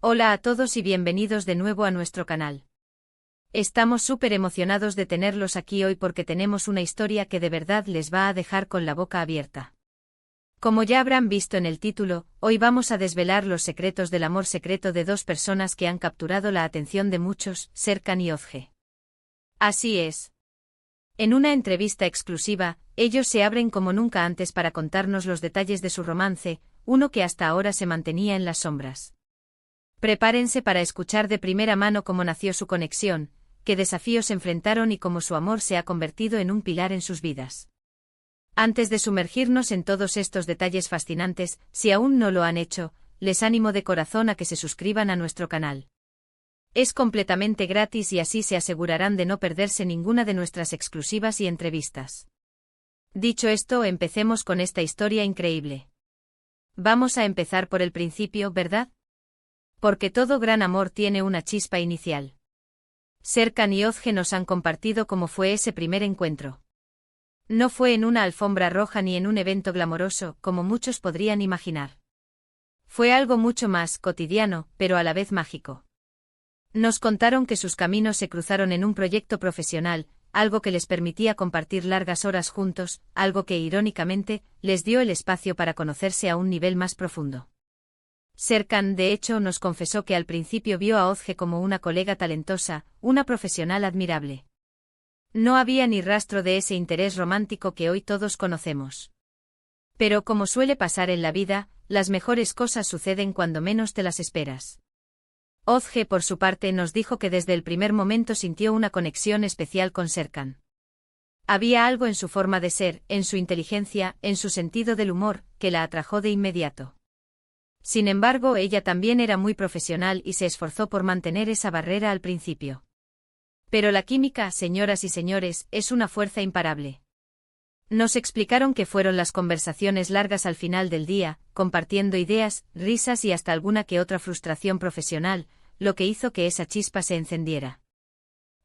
Hola a todos y bienvenidos de nuevo a nuestro canal. Estamos súper emocionados de tenerlos aquí hoy porque tenemos una historia que de verdad les va a dejar con la boca abierta. Como ya habrán visto en el título, hoy vamos a desvelar los secretos del amor secreto de dos personas que han capturado la atención de muchos, Serkan y Özge. Así es. En una entrevista exclusiva, ellos se abren como nunca antes para contarnos los detalles de su romance, uno que hasta ahora se mantenía en las sombras. Prepárense para escuchar de primera mano cómo nació su conexión, qué desafíos enfrentaron y cómo su amor se ha convertido en un pilar en sus vidas. Antes de sumergirnos en todos estos detalles fascinantes, si aún no lo han hecho, les animo de corazón a que se suscriban a nuestro canal. Es completamente gratis y así se asegurarán de no perderse ninguna de nuestras exclusivas y entrevistas. Dicho esto, empecemos con esta historia increíble. Vamos a empezar por el principio, ¿verdad? Porque todo gran amor tiene una chispa inicial. Serkan y Özge nos han compartido cómo fue ese primer encuentro. No fue en una alfombra roja ni en un evento glamoroso, como muchos podrían imaginar. Fue algo mucho más cotidiano, pero a la vez mágico. Nos contaron que sus caminos se cruzaron en un proyecto profesional, algo que les permitía compartir largas horas juntos, algo que irónicamente les dio el espacio para conocerse a un nivel más profundo. Serkan, de hecho, nos confesó que al principio vio a Özge como una colega talentosa, una profesional admirable. No había ni rastro de ese interés romántico que hoy todos conocemos. Pero como suele pasar en la vida, las mejores cosas suceden cuando menos te las esperas. Özge, por su parte, nos dijo que desde el primer momento sintió una conexión especial con Serkan. Había algo en su forma de ser, en su inteligencia, en su sentido del humor, que la atrajo de inmediato. Sin embargo, ella también era muy profesional y se esforzó por mantener esa barrera al principio. Pero la química, señoras y señores, es una fuerza imparable. Nos explicaron que fueron las conversaciones largas al final del día, compartiendo ideas, risas y hasta alguna que otra frustración profesional, lo que hizo que esa chispa se encendiera.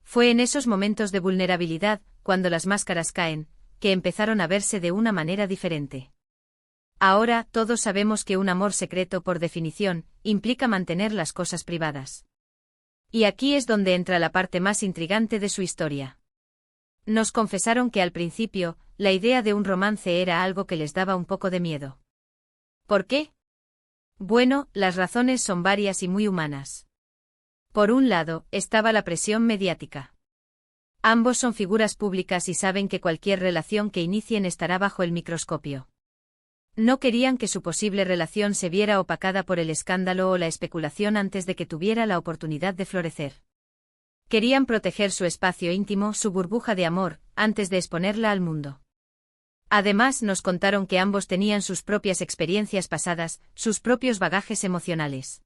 Fue en esos momentos de vulnerabilidad, cuando las máscaras caen, que empezaron a verse de una manera diferente. Ahora, todos sabemos que un amor secreto, por definición, implica mantener las cosas privadas. Y aquí es donde entra la parte más intrigante de su historia. Nos confesaron que al principio, la idea de un romance era algo que les daba un poco de miedo. ¿Por qué? Bueno, las razones son varias y muy humanas. Por un lado, estaba la presión mediática. Ambos son figuras públicas y saben que cualquier relación que inicien estará bajo el microscopio. No querían que su posible relación se viera opacada por el escándalo o la especulación antes de que tuviera la oportunidad de florecer. Querían proteger su espacio íntimo, su burbuja de amor, antes de exponerla al mundo. Además, nos contaron que ambos tenían sus propias experiencias pasadas, sus propios bagajes emocionales.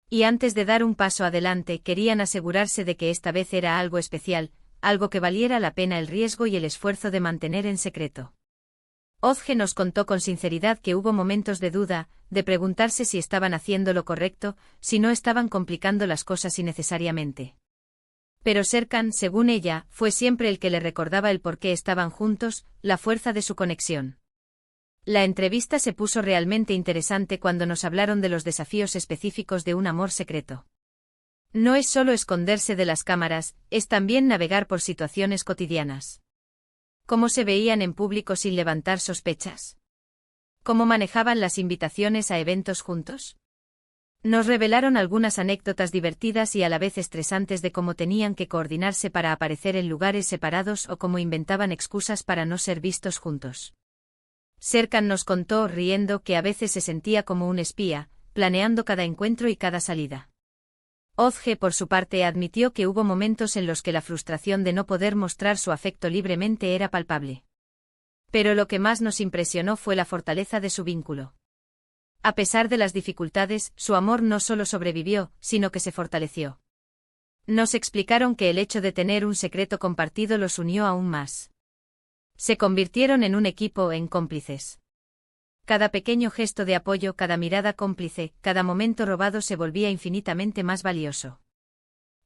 Y antes de dar un paso adelante, querían asegurarse de que esta vez era algo especial, algo que valiera la pena el riesgo y el esfuerzo de mantener en secreto. Özge nos contó con sinceridad que hubo momentos de duda, de preguntarse si estaban haciendo lo correcto, si no estaban complicando las cosas innecesariamente. Pero Serkan, según ella, fue siempre el que le recordaba el por qué estaban juntos, la fuerza de su conexión. La entrevista se puso realmente interesante cuando nos hablaron de los desafíos específicos de un amor secreto. No es solo esconderse de las cámaras, es también navegar por situaciones cotidianas. ¿Cómo se veían en público sin levantar sospechas? ¿Cómo manejaban las invitaciones a eventos juntos? Nos revelaron algunas anécdotas divertidas y a la vez estresantes de cómo tenían que coordinarse para aparecer en lugares separados o cómo inventaban excusas para no ser vistos juntos. Serkan nos contó, riendo, que a veces se sentía como un espía, planeando cada encuentro y cada salida. Özge, por su parte, admitió que hubo momentos en los que la frustración de no poder mostrar su afecto libremente era palpable. Pero lo que más nos impresionó fue la fortaleza de su vínculo. A pesar de las dificultades, su amor no solo sobrevivió, sino que se fortaleció. Nos explicaron que el hecho de tener un secreto compartido los unió aún más. Se convirtieron en un equipo, en cómplices. Cada pequeño gesto de apoyo, cada mirada cómplice, cada momento robado se volvía infinitamente más valioso.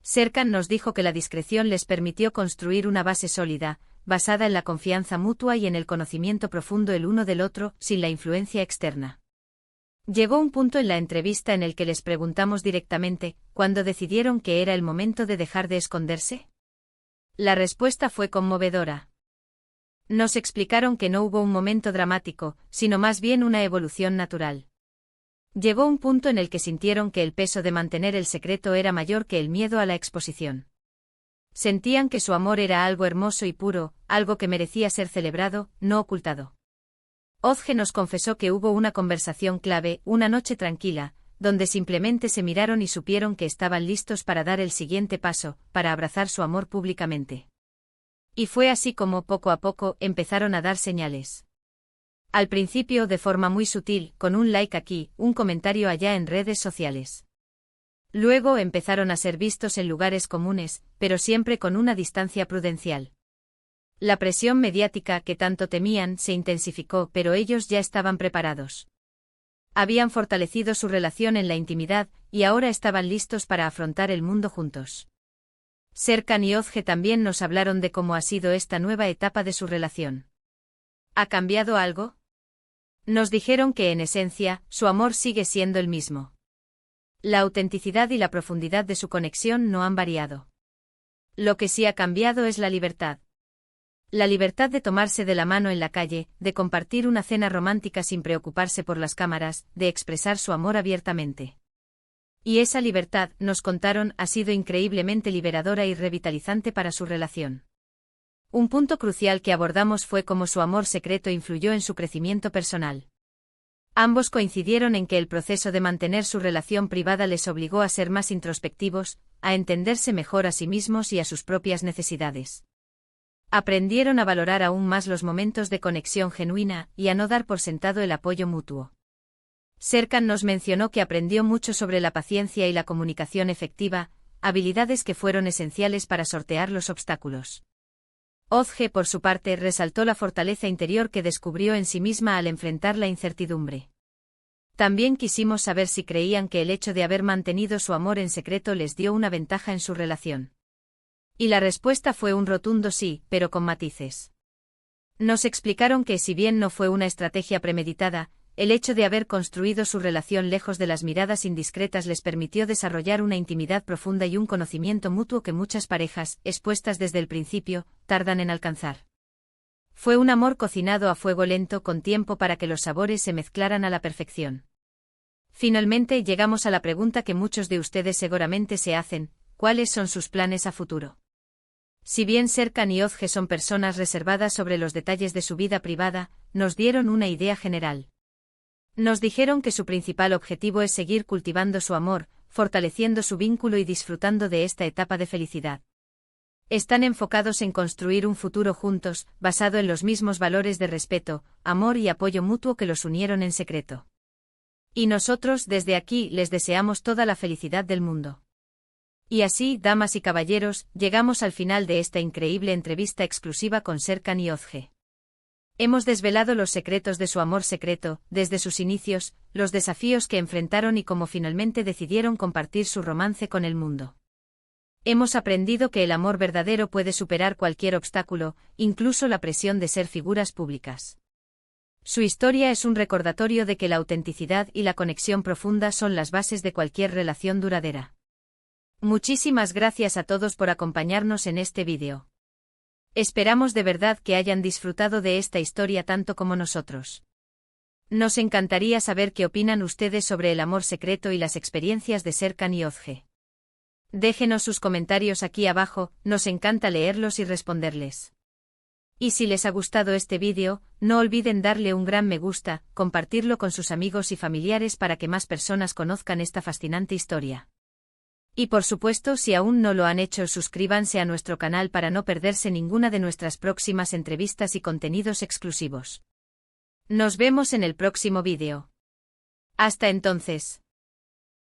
Serkan nos dijo que la discreción les permitió construir una base sólida, basada en la confianza mutua y en el conocimiento profundo el uno del otro, sin la influencia externa. Llegó un punto en la entrevista en el que les preguntamos directamente, ¿cuándo decidieron que era el momento de dejar de esconderse? La respuesta fue conmovedora. Nos explicaron que no hubo un momento dramático, sino más bien una evolución natural. Llegó un punto en el que sintieron que el peso de mantener el secreto era mayor que el miedo a la exposición. Sentían que su amor era algo hermoso y puro, algo que merecía ser celebrado, no ocultado. Ozge nos confesó que hubo una conversación clave, una noche tranquila, donde simplemente se miraron y supieron que estaban listos para dar el siguiente paso, para abrazar su amor públicamente. Y fue así como, poco a poco, empezaron a dar señales. Al principio de forma muy sutil, con un like aquí, un comentario allá en redes sociales. Luego empezaron a ser vistos en lugares comunes, pero siempre con una distancia prudencial. La presión mediática que tanto temían se intensificó, pero ellos ya estaban preparados. Habían fortalecido su relación en la intimidad, y ahora estaban listos para afrontar el mundo juntos. Serkan y Ozge también nos hablaron de cómo ha sido esta nueva etapa de su relación. ¿Ha cambiado algo? Nos dijeron que en esencia, su amor sigue siendo el mismo. La autenticidad y la profundidad de su conexión no han variado. Lo que sí ha cambiado es la libertad. La libertad de tomarse de la mano en la calle, de compartir una cena romántica sin preocuparse por las cámaras, de expresar su amor abiertamente. Y esa libertad, nos contaron, ha sido increíblemente liberadora y revitalizante para su relación. Un punto crucial que abordamos fue cómo su amor secreto influyó en su crecimiento personal. Ambos coincidieron en que el proceso de mantener su relación privada les obligó a ser más introspectivos, a entenderse mejor a sí mismos y a sus propias necesidades. Aprendieron a valorar aún más los momentos de conexión genuina y a no dar por sentado el apoyo mutuo. Serkan nos mencionó que aprendió mucho sobre la paciencia y la comunicación efectiva, habilidades que fueron esenciales para sortear los obstáculos. Ozge, por su parte, resaltó la fortaleza interior que descubrió en sí misma al enfrentar la incertidumbre. También quisimos saber si creían que el hecho de haber mantenido su amor en secreto les dio una ventaja en su relación. Y la respuesta fue un rotundo sí, pero con matices. Nos explicaron que si bien no fue una estrategia premeditada, el hecho de haber construido su relación lejos de las miradas indiscretas les permitió desarrollar una intimidad profunda y un conocimiento mutuo que muchas parejas, expuestas desde el principio, tardan en alcanzar. Fue un amor cocinado a fuego lento con tiempo para que los sabores se mezclaran a la perfección. Finalmente llegamos a la pregunta que muchos de ustedes seguramente se hacen: ¿cuáles son sus planes a futuro? Si bien Serkan y Ozge son personas reservadas sobre los detalles de su vida privada, nos dieron una idea general. Nos dijeron que su principal objetivo es seguir cultivando su amor, fortaleciendo su vínculo y disfrutando de esta etapa de felicidad. Están enfocados en construir un futuro juntos, basado en los mismos valores de respeto, amor y apoyo mutuo que los unieron en secreto. Y nosotros desde aquí les deseamos toda la felicidad del mundo. Y así, damas y caballeros, llegamos al final de esta increíble entrevista exclusiva con Serkan y Ozge. Hemos desvelado los secretos de su amor secreto, desde sus inicios, los desafíos que enfrentaron y cómo finalmente decidieron compartir su romance con el mundo. Hemos aprendido que el amor verdadero puede superar cualquier obstáculo, incluso la presión de ser figuras públicas. Su historia es un recordatorio de que la autenticidad y la conexión profunda son las bases de cualquier relación duradera. Muchísimas gracias a todos por acompañarnos en este vídeo. Esperamos de verdad que hayan disfrutado de esta historia tanto como nosotros. Nos encantaría saber qué opinan ustedes sobre el amor secreto y las experiencias de Serkan y Ozge. Déjenos sus comentarios aquí abajo, nos encanta leerlos y responderles. Y si les ha gustado este vídeo, no olviden darle un gran me gusta, compartirlo con sus amigos y familiares para que más personas conozcan esta fascinante historia. Y por supuesto, si aún no lo han hecho, suscríbanse a nuestro canal para no perderse ninguna de nuestras próximas entrevistas y contenidos exclusivos. Nos vemos en el próximo vídeo. Hasta entonces.